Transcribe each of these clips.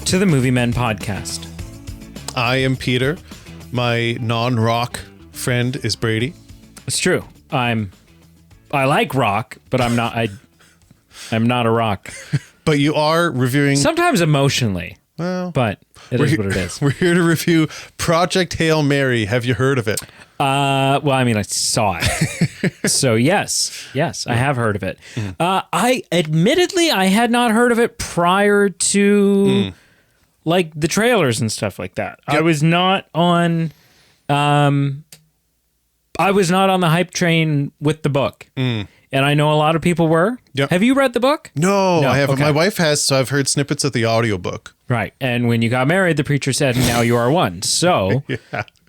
to the Movie Men podcast. I am Peter. My non-rock friend is Brady. It's true. I like rock, but I'm not a rock. But you are reviewing... Sometimes emotionally. Well, but it is what it is. We're here to review Project Hail Mary. Have you heard of it? Well, I mean, I saw it. So yes, I have heard of it. I had not heard of it prior to like the trailers and stuff like that. Yep. I was not on the hype train with the book. And I know a lot of people were. Yep. Have you read the book? No, I haven't. Okay. My wife has, so I've heard snippets of the audiobook. Right. And when you got married, the preacher said, now you are one. So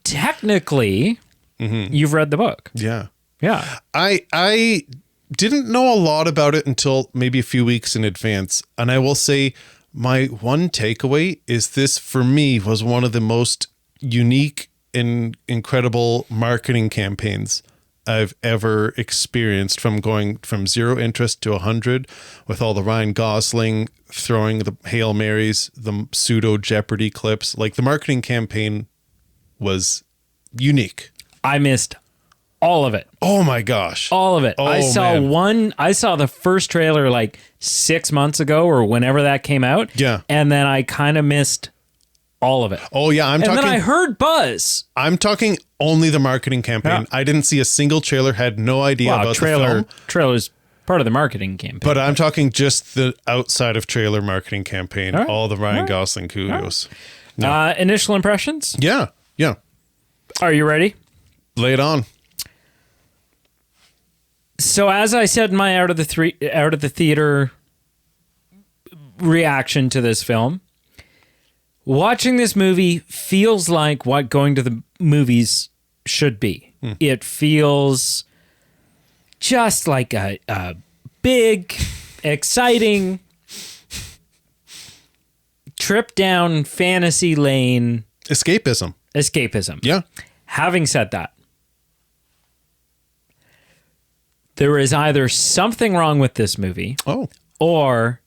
technically, you've read the book. Yeah. Yeah. I didn't know a lot about it until maybe a few weeks in advance. And I will say my one takeaway is this, for me, was one of the most unique and incredible marketing campaigns I've ever experienced, from going from zero interest to 100 with all the Ryan Gosling throwing the Hail Marys, the pseudo Jeopardy clips. Like, the marketing campaign was unique. I missed all of it. Oh my gosh. All of it. Oh, I saw the first trailer like 6 months ago or whenever that came out. Yeah. And then I kind of missed all of it. Oh yeah, and then I heard buzz. I'm talking only the marketing campaign. Yeah. I didn't see a single trailer, had no idea about the film. Trailer's part of the marketing campaign. But I'm talking just the outside of trailer marketing campaign. All the Ryan Gosling kudos. No. Initial impressions? Yeah. Are you ready? Lay it on. So as I said in my out of the theater reaction to this film, watching this movie feels like what going to the movies should be. It feels just like a big, exciting trip down fantasy lane. Escapism. Yeah. Having said that, there is either something wrong with this movie or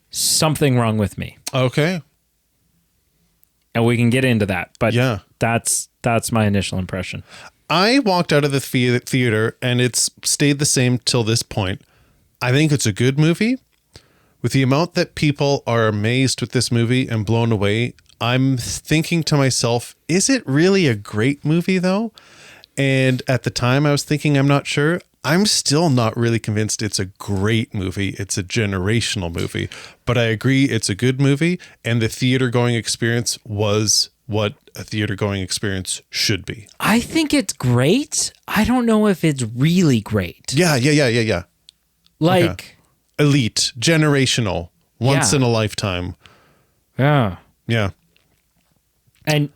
something wrong with me. Okay. And we can get into that, but yeah, that's my initial impression. I walked out of the theater and it's stayed the same till this point. I think it's a good movie. With the amount that people are amazed with this movie and blown away, I'm thinking to myself, is it really a great movie though? And at the time I was thinking, I'm not sure. I'm still not really convinced it's a great movie. It's a generational movie, but I agree it's a good movie, and the theater going experience was what a theater going experience should be. I think it's great. I don't know if it's really great. Yeah. Like elite, generational, once in a lifetime. Yeah. And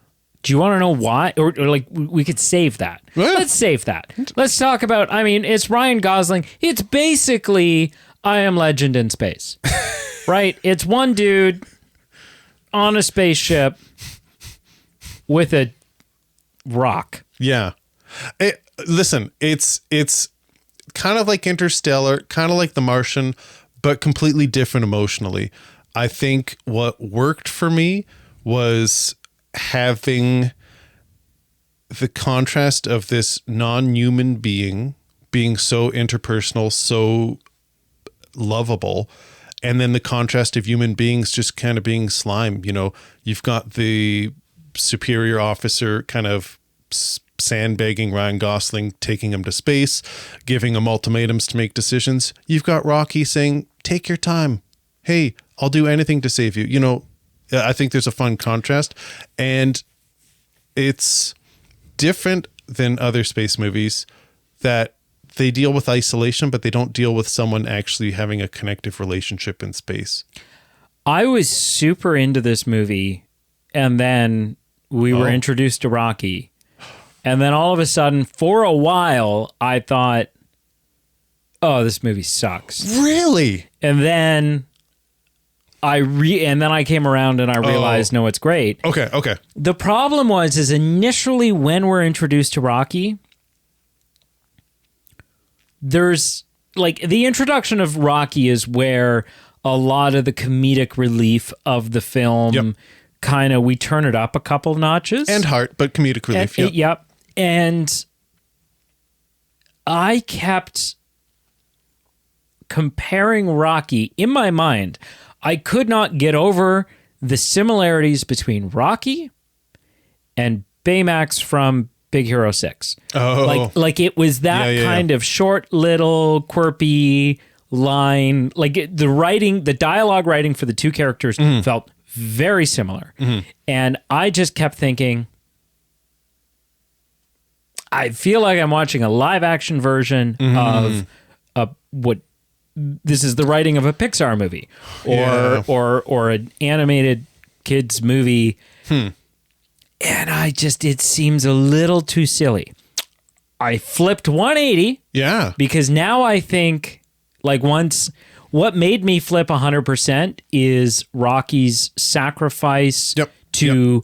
do you want to know why? Or like, we could save that. Yeah. Let's save that. Let's talk about, it's Ryan Gosling. It's basically I Am Legend in space, right? It's one dude on a spaceship with a rock. Yeah. Listen, it's kind of like Interstellar, kind of like The Martian, but completely different emotionally. I think what worked for me was having the contrast of this non-human being being so interpersonal, so lovable, and then the contrast of human beings just kind of being slime. You've got the superior officer kind of sandbagging Ryan Gosling, taking him to space, giving him ultimatums to make decisions. You've got Rocky saying, take your time. Hey, I'll do anything to save you. I think there's a fun contrast, and it's different than other space movies that they deal with isolation, but they don't deal with someone actually having a connective relationship in space. I was super into this movie, and then we were introduced to Rocky, and then all of a sudden, for a while, I thought, oh, this movie sucks. Really? And then I came around and I realized, no, it's great. Okay. The problem is initially when we're introduced to Rocky, there's like the introduction of Rocky is where a lot of the comedic relief of the film, kind of, we turn it up a couple notches. And heart, but comedic relief. Yep. And I kept comparing Rocky in my mind. I could not get over the similarities between Rocky and Baymax from Big Hero 6. Oh. Like it was that kind of short, little, quirky line. Like the writing, the dialogue writing for the two characters felt very similar. And I just kept thinking, I feel like I'm watching a live action version of what this is the writing of a Pixar movie or an animated kids movie. And it seems a little too silly. I flipped 180. Yeah. Because now I think what made me flip 100% is Rocky's sacrifice to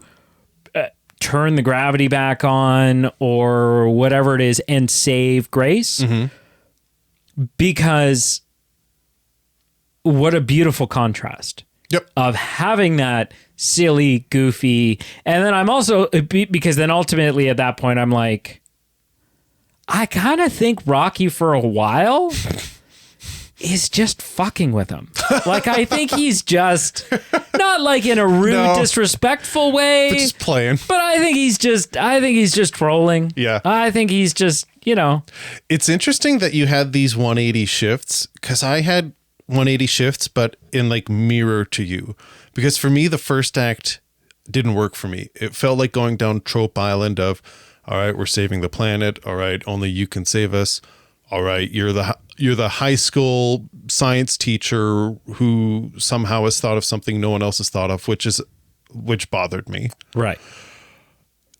turn the gravity back on or whatever it is and save Grace. Because what a beautiful contrast of having that silly, goofy. And then I'm also, because then ultimately at that point, I'm like, I kind of think Rocky for a while is just fucking with him. Like, I think he's just not like in a rude, disrespectful way, but just playing. But I think he's just trolling. Yeah. I think he's just, It's interesting that you had these 180 shifts, because I had 180 shifts, but in like mirror to you. Because for me, the first act didn't work for me. It felt like going down trope island of, all right, we're saving the planet. All right, only you can save us. All right, you're the high school science teacher who somehow has thought of something no one else has thought of, which bothered me. Right.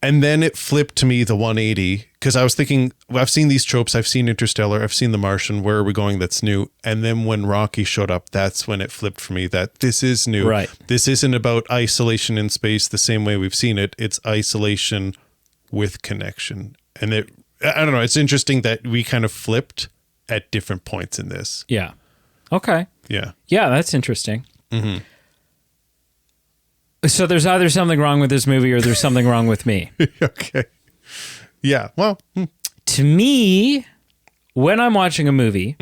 And then it flipped to me the 180, because I was thinking, I've seen these tropes. I've seen Interstellar. I've seen The Martian. Where are we going that's new? And then when Rocky showed up, that's when it flipped for me that this is new. Right. This isn't about isolation in space the same way we've seen it. It's isolation with connection. And I don't know. It's interesting that we kind of flipped at different points in this. Yeah. Okay. Yeah. Yeah, that's interesting. So there's either something wrong with this movie or there's something wrong with me. Okay. Yeah. Well, to me, when I'm watching a movie,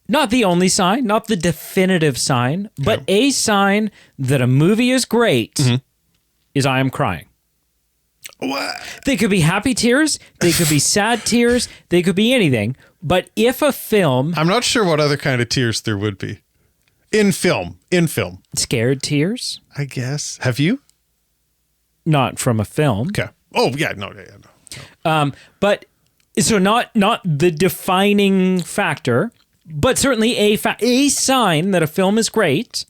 not the only sign, not the definitive sign, but a sign that a movie is great is I am crying. what? They could be happy tears. They could be sad tears. They could be anything. But if a film... I'm not sure what other kind of tears there would be. In film. Scared tears? I guess. Have you? Not from a film. Okay. Oh, yeah. No. But so not the defining factor, but certainly a sign that a film is great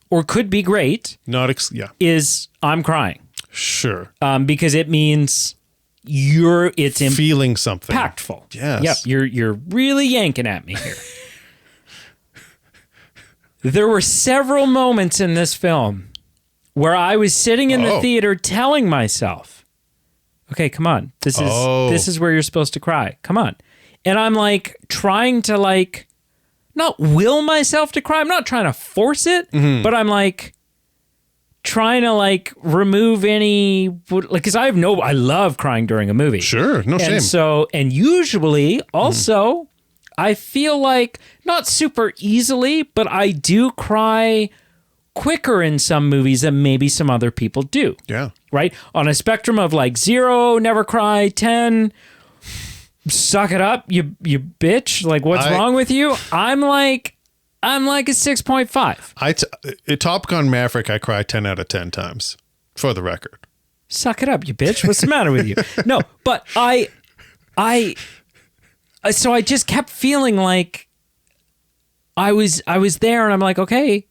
or could be great is I'm crying. Sure. Because it means it's feeling something. Impactful. Yes. Yep. You're really yanking at me here. There were several moments in this film where I was sitting in the theater telling myself, okay, come on. This is where you're supposed to cry. Come on. And I'm like trying to not will myself to cry. I'm not trying to force it, but I'm like trying to remove any, because I love crying during a movie. Sure. No shame. And usually also I feel like not super easily, but I do cry quicker in some movies than maybe some other people do. Yeah. Right? On a spectrum of 0, never cry, 10, suck it up, you bitch. What's wrong with you? I'm like a 6.5. Top Gun Maverick, I cry 10 out of 10 times, for the record. Suck it up, you bitch. What's the matter with you? No, but so I just kept feeling like I was there and I'm like, okay,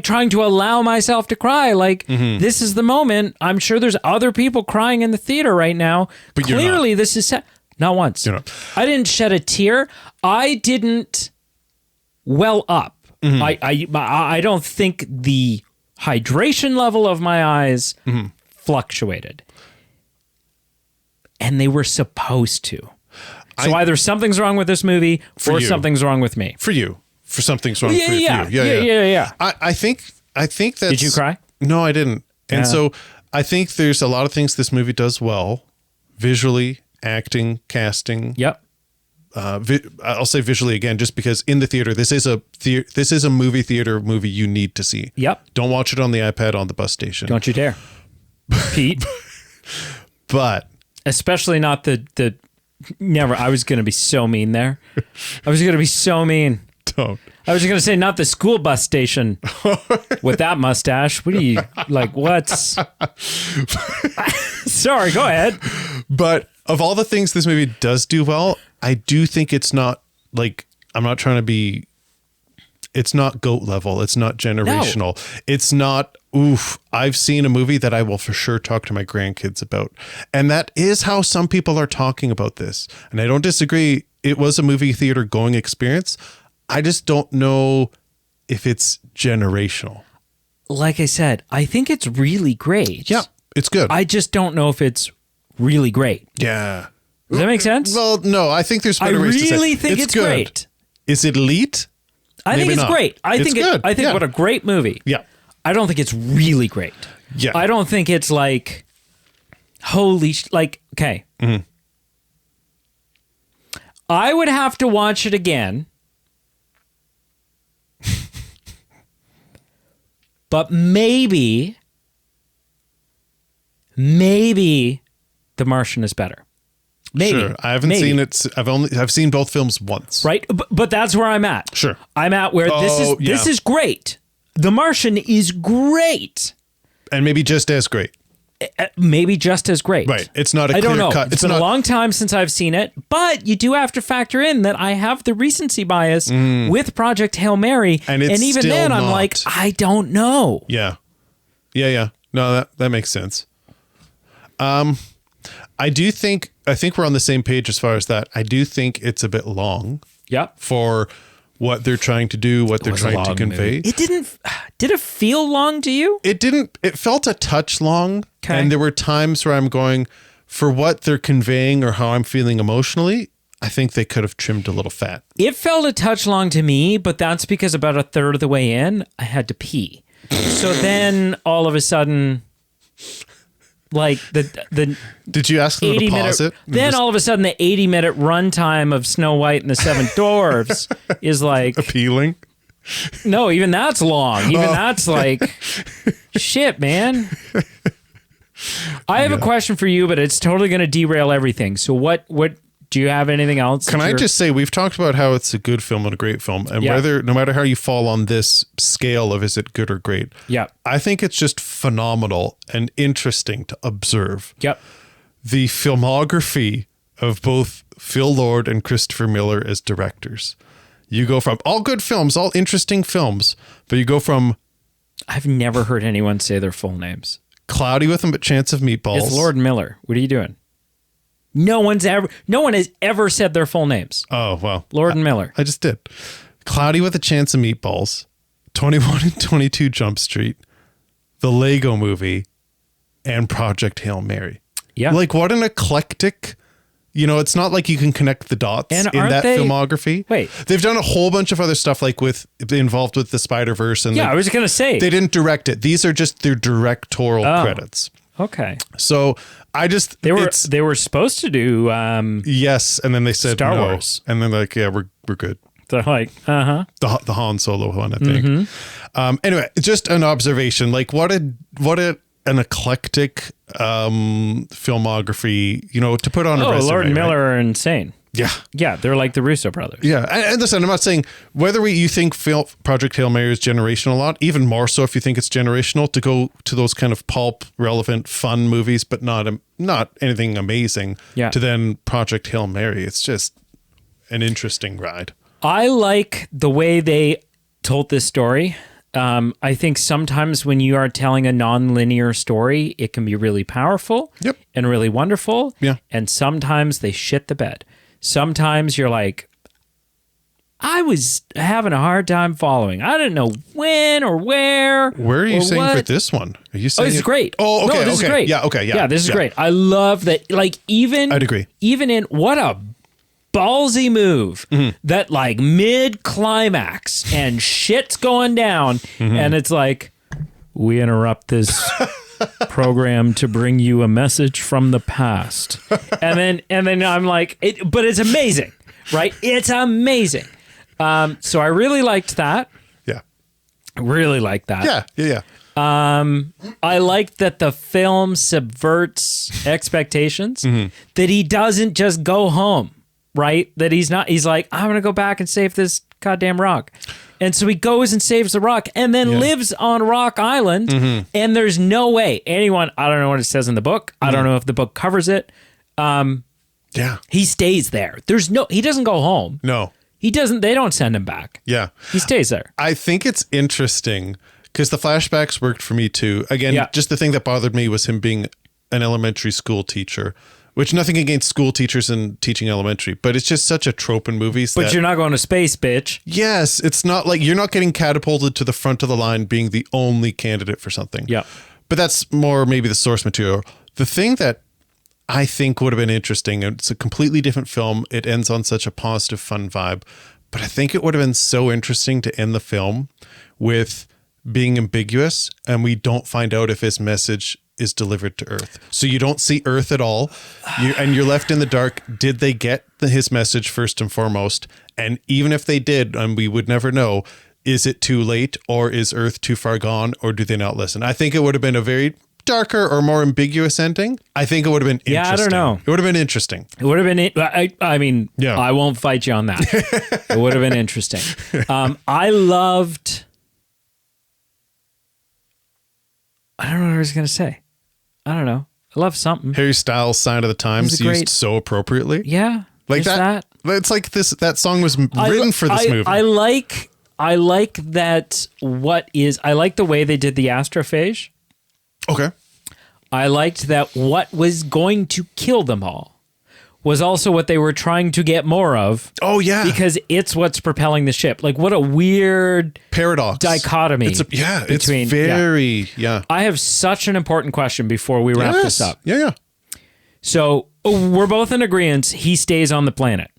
trying to allow myself to cry. This is the moment. I'm sure there's other people crying in the theater right now. But clearly this is sad. Not once. You're not. I didn't shed a tear. I didn't well up. I don't think the hydration level of my eyes fluctuated. And they were supposed to. So either something's wrong with this movie or something's wrong with me. For you. for Something's Wrong Yeah, for yeah, You. yeah. I think that's... Did you cry? No, I didn't. And Yeah. so I think there's a lot of things this movie does well. Visually, acting, casting. Yep. I'll say visually again, just because in the theater, this is a movie theater movie you need to see. Yep. Don't watch it on the iPad on the bus station. Don't you dare, Pete. But Especially not the never. I was going to be so mean there. I was going to be so mean. don't. I was going to say not the school bus station with that mustache. What are you like? What's? Sorry, go ahead. But of all the things this movie does do well, I do think it's not like, I'm not trying to be, it's not GOAT level. It's not generational. It's not, oof, I've seen a movie that I will for sure talk to my grandkids about. And that is how some people are talking about this. And I don't disagree. It was a movie theater going experience. I just don't know if it's generational. Like I said, I think it's really great. Yeah, it's good. I just don't know if it's really great. Yeah. Does that make sense? Well, no, I think there's I better ways to say really think it's good. great. Is it elite? I think Maybe it's not. great. I It's think good. I think Yeah. what a great movie. Yeah. I don't think it's really great. Yeah. I don't think it's like okay. Mm-hmm. I would have to watch it again. But maybe The Martian is better. Maybe. Sure. I haven't seen it. I've seen both films once. Right? But that's where I'm at. Sure. I'm at where this is great. The Martian is great. And maybe just as great. Maybe just as great. Right. It's not a I clear don't know. cut. It's been a long time since I've seen it, but you do have to factor in that I have the recency bias with Project Hail Mary. And it's even still then, I'm not. like, I don't know. Yeah. Yeah. No, that makes sense. I think we're on the same page as far as that. I do think it's a bit long. Yep. For what they're trying to do, what they're trying to convey. Did it feel long to you? It felt a touch long. Okay. And there were times where I'm going, for what they're conveying or how I'm feeling emotionally, I think they could have trimmed a little fat. It felt a touch long to me, but that's because about a third of the way in, I had to pee. So then all of a sudden, like the Did you ask them to pause it? Then all of a sudden the 80-minute runtime of Snow White and the Seven Dwarfs is like appealing. No, even that's long. Even that's like shit, man. I have a question for you, but it's totally going to derail everything. So what do you have anything else? Can I just say, we've talked about how it's a good film and a great film, and no matter how you fall on this scale of is it good or great, I think it's just phenomenal and interesting to observe. The filmography of both Phil Lord and Christopher Miller as directors. You go from all good films, all interesting films, but you go from... I've never heard anyone say their full names. Cloudy with a Chance of Meatballs. It's Lord Miller. What are you doing? No one has ever said their full names. Oh, well. Lord and Miller. I just did. Cloudy with a Chance of Meatballs, 21 and 22 Jump Street, The Lego Movie, and Project Hail Mary. Yeah. Like, what an eclectic... it's not like you can connect the dots in that filmography. Wait. They've done a whole bunch of other stuff, like involved with the Spider-Verse. And I was going to say. They didn't direct it. These are just their directorial credits. Okay. So I just... They were supposed to do... yes, and then they said Star no. Wars. And then like, yeah, we're good. They're like, The Han Solo one, I think. Anyway, just an observation. Like, what an eclectic filmography, to put on a resume. Lord and Miller are insane. Yeah, they're like the Russo brothers. Yeah, and listen, I'm not saying whether you think Project Hail Mary is generational or not, even more so if you think it's generational, to go to those kind of pulp, relevant, fun movies, but not anything amazing, to then Project Hail Mary. It's just an interesting ride. I like the way they told this story. I think sometimes when you are telling a non-linear story, it can be really powerful and really wonderful. Yeah. And sometimes they shit the bed. Sometimes you're like, I was having a hard time following. I didn't know when or where. Where are you saying for this one? Are you saying this is great. Oh, okay. No, this is great. Yeah, okay. Yeah. Yeah, this is great. I love that. Like, even... I'd agree. Even in... What a ballsy move that like mid-climax and shit's going down and it's like, we interrupt this program to bring you a message from the past. And then I'm like, but it's amazing, right? It's amazing. So I really liked that. Yeah. I really liked that. Yeah. I like that the film subverts expectations, that he doesn't just go home, right? That he's like, I'm going to go back and save this goddamn rock. And so he goes and saves the rock and then lives on Rock Island. And there's no way anyone, I don't know what it says in the book. I don't know if the book covers it. He stays there. He doesn't go home. No. They don't send him back. Yeah. He stays there. I think it's interesting because the flashbacks worked for me too. Again, just the thing that bothered me was him being an elementary school teacher, which nothing against school teachers and teaching elementary, but it's just such a trope in movies. But you're not going to space, bitch. Yes. It's not like you're not getting catapulted to the front of the line being the only candidate for something. Yeah. But that's more maybe the source material. The thing that I think would have been interesting, it's a completely different film. It ends on such a positive, fun vibe, but I think it would have been so interesting to end the film with being ambiguous and we don't find out if his message is delivered to Earth. So you don't see Earth at all. And you're left in the dark. Did they get his message first and foremost? And even if they did, and we would never know, is it too late or is Earth too far gone or do they not listen? I think it would have been a very darker or more ambiguous ending. I think it would have been interesting. Yeah, I don't know. It would have been interesting. It would have been, I mean, I won't fight you on that. It would have been interesting. I don't know what I was going to say. I don't know. I love something. Harry Styles' Sign of the Times used so appropriately. Yeah. Like that. It's like that song was written for this movie. I like that I like the way they did the astrophage. Okay. I liked that what was going to kill them all was also what they were trying to get more of. Oh, yeah. Because it's what's propelling the ship. Like, what a weird paradox dichotomy. It's very. I have such an important question before we wrap this up. Yeah. So we're both in agreement. He stays on the planet.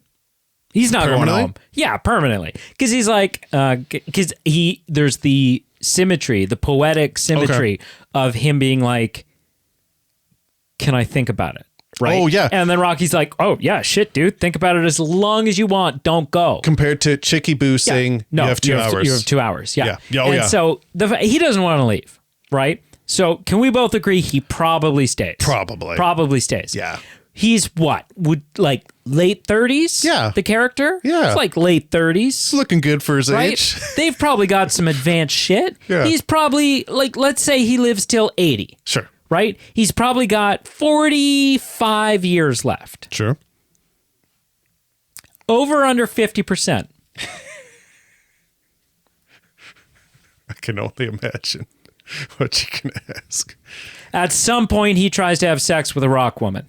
He's not going home. Yeah, permanently. Because he's like, there's the symmetry, the poetic symmetry of him being like, can I think about it? Right? Oh, yeah. And then Rocky's like, oh, yeah, shit, dude. Think about it as long as you want. Don't go. Compared to Chicky Boo saying, you have 2 hours. You have 2 hours. Yeah. So he doesn't want to leave, right? So can we both agree he probably stays? Probably stays. Yeah. He's what? Like late 30s? Yeah. The character? Yeah. It's like late 30s. He's looking good for his age. They've probably got some advanced shit. Yeah. He's probably, like, let's say he lives till 80. Sure. Right? He's probably got 45 years left. Sure. Over under 50%. I can only imagine what you can ask. At some point, he tries to have sex with a rock woman.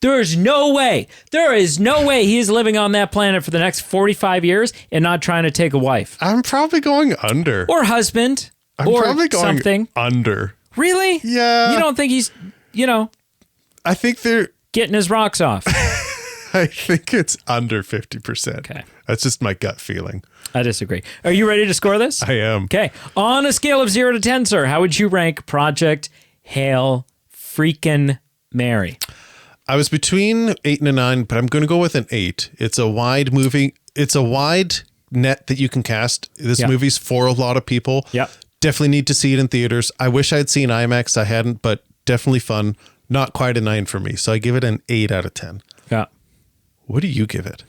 There is no way he is living on that planet for the next 45 years and not trying to take a wife. I'm probably going under. Or husband. Or probably going something. Under. Really? Yeah. You don't think he's, I think they're getting his rocks off. I think it's under 50%. Okay. That's just my gut feeling. I disagree. Are you ready to score this? I am. Okay. On a scale of 0 to 10, sir, how would you rank Project Hail Freaking Mary? I was between 8 and a 9, but I'm going to go with an 8. It's a wide movie. It's a wide net that you can cast. This movie's for a lot of people. Yeah. Definitely need to see it in theaters. I wish I'd seen IMAX. I hadn't, but definitely fun. Not quite a 9 for me. So I give it an 8 out of 10. Yeah. What do you give it?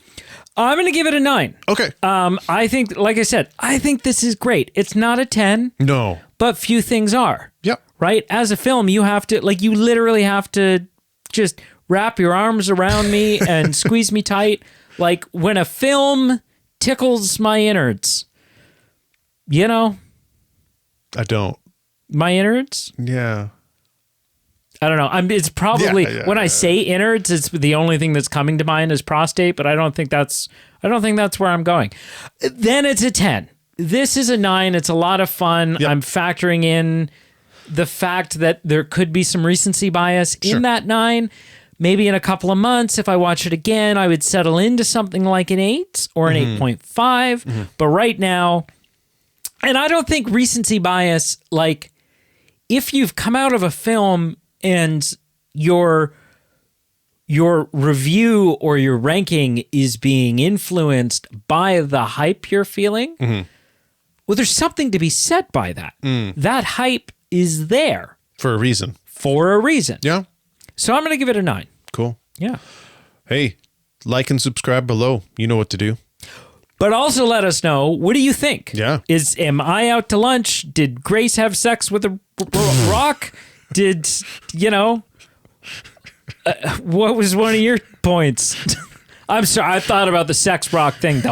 I'm going to give it a 9. Okay. I think, like I said, I think this is great. It's not a 10. No. But few things are. Yep. Right? As a film, you have to, like, you literally have to just wrap your arms around me and squeeze me tight. Like, when a film tickles my innards, I don't. My innards? Yeah. I don't know. It's probably when I say innards, it's the only thing that's coming to mind is prostate, but I don't think that's where I'm going. Then it's a 10. This is a 9. It's a lot of fun. Yep. I'm factoring in the fact that there could be some recency bias in that 9, Maybe in a couple of months, if I watch it again, I would settle into something like an 8 or an 8.5. But right now, and I don't think recency bias, like if you've come out of a film and your review or your ranking is being influenced by the hype you're feeling, well, there's something to be said by that. That hype is there. For a reason. For a reason. Yeah. So I'm going to give it a 9. Cool. Yeah. Hey, like and subscribe below. You know what to do. But also let us know, what do you think? Yeah. Am I out to lunch? Did Grace have sex with a rock? Did, what was one of your points? I'm sorry, I thought about the sex rock thing.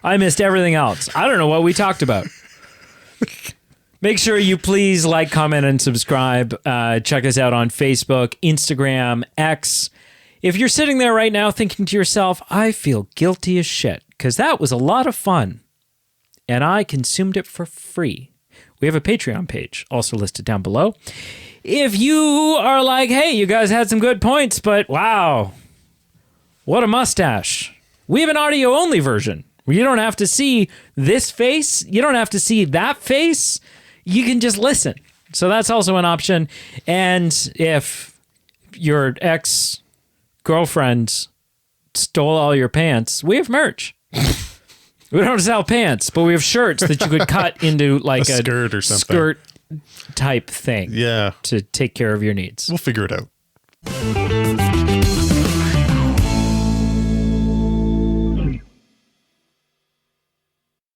I missed everything else. I don't know what we talked about. Make sure you please like, comment, and subscribe. Check us out on Facebook, Instagram, X. If you're sitting there right now thinking to yourself, I feel guilty as shit, because that was a lot of fun, and I consumed it for free. We have a Patreon page, also listed down below. If you are like, hey, you guys had some good points, but wow, what a mustache. We have an audio-only version where you don't have to see this face. You don't have to see that face. You can just listen. So that's also an option. And if your ex-girlfriend stole all your pants, we have merch. We don't sell pants, but we have shirts that you could cut into like a skirt or something. Skirt type thing. Yeah. To take care of your needs. We'll figure it out.